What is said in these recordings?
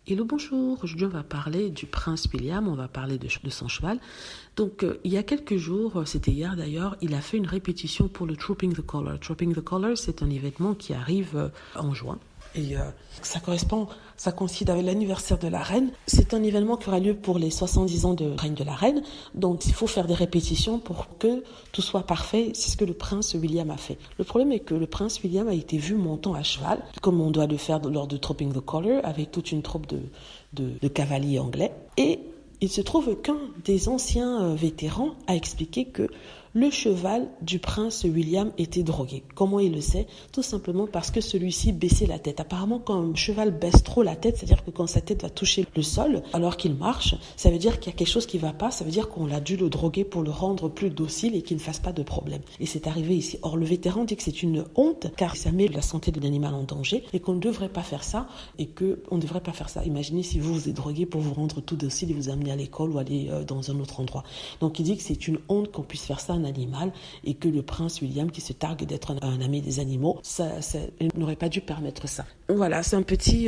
Hello, bonjour. Aujourd'hui, on va parler du prince William, on va parler de son cheval. Donc, il y a quelques jours, c'était hier d'ailleurs, il a fait une répétition pour le Trooping the Colour. Trooping the Colour, c'est un événement qui arrive en juin. Et ça coïncide avec l'anniversaire de la reine. C'est un événement qui aura lieu pour les 70 ans de règne de la reine. Donc, il faut faire des répétitions pour que tout soit parfait. C'est ce que le prince William a fait. Le problème est que le prince William a été vu montant à cheval, comme on doit le faire lors de Trooping the Colour, avec toute une troupe de cavaliers anglais. Et il se trouve qu'un des anciens vétérans a expliqué que le cheval du prince William était drogué. Comment il le sait? Tout simplement parce que celui-ci baissait la tête. Apparemment, quand un cheval baisse trop la tête, c'est-à-dire que quand sa tête va toucher le sol alors qu'il marche, ça veut dire qu'il y a quelque chose qui ne va pas, ça veut dire qu'on a dû le droguer pour le rendre plus docile et qu'il ne fasse pas de problème. Et c'est arrivé ici. Or, le vétéran dit que c'est une honte car ça met la santé de l'animal en danger et qu'on ne devrait pas faire ça Imaginez si vous êtes drogué pour vous rendre tout docile et vous amener à l'école ou aller dans un autre endroit. Donc, il dit que c'est une honte qu'on puisse faire ça animal et que le prince William, qui se targue d'être un ami des animaux, il n'aurait pas dû permettre ça. Voilà, c'est un petit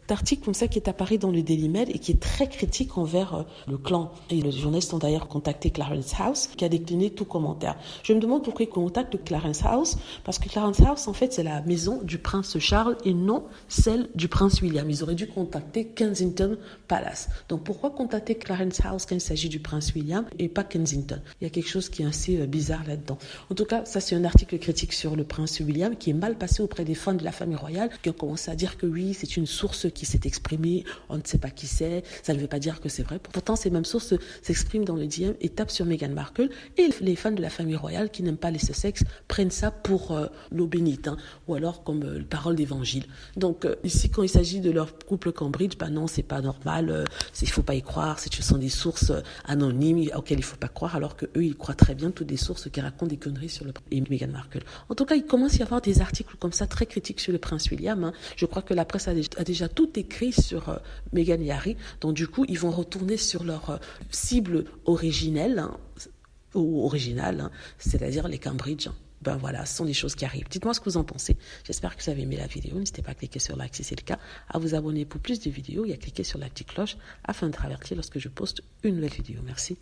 article comme ça qui est apparu dans le Daily Mail et qui est très critique envers le clan. Et les journalistes ont d'ailleurs contacté Clarence House qui a décliné tout commentaire. Je me demande pourquoi ils contactent Clarence House, parce que Clarence House, en fait, c'est la maison du prince Charles et non celle du prince William. Ils auraient dû contacter Kensington Palace. Donc pourquoi contacter Clarence House quand il s'agit du prince William et pas Kensington? Il y a quelque chose qui est assez bizarre là-dedans. En tout cas, ça c'est un article critique sur le prince William qui est mal passé auprès des fans de la famille royale qui ont commencé à dire que oui, c'est une source qui s'est exprimée, on ne sait pas qui c'est, ça ne veut pas dire que c'est vrai. Pourtant, ces mêmes sources s'expriment dans le DM et tapent sur Meghan Markle, et les fans de la famille royale qui n'aiment pas les Sussex prennent ça pour l'eau bénite, ou alors comme parole d'évangile. Donc ici, quand il s'agit de leur couple Cambridge, non, c'est pas normal, il ne faut pas y croire, ce sont des sources anonymes auxquelles il ne faut pas croire, alors qu'eux, ils croient très bien toutes des sources qui racontent des conneries sur et Meghan Markle. En tout cas, il commence à y avoir des articles comme ça très critiques sur le prince William. Je crois que la presse a déjà tout écrit sur Meghan et Harry. Donc du coup, ils vont retourner sur leur cible originelle, ou originale, c'est-à-dire les Cambridge. Voilà, ce sont des choses qui arrivent. Dites-moi ce que vous en pensez. J'espère que vous avez aimé la vidéo. N'hésitez pas à cliquer sur like si c'est le cas, à vous abonner pour plus de vidéos et à cliquer sur la petite cloche afin de être averti lorsque je poste une nouvelle vidéo. Merci.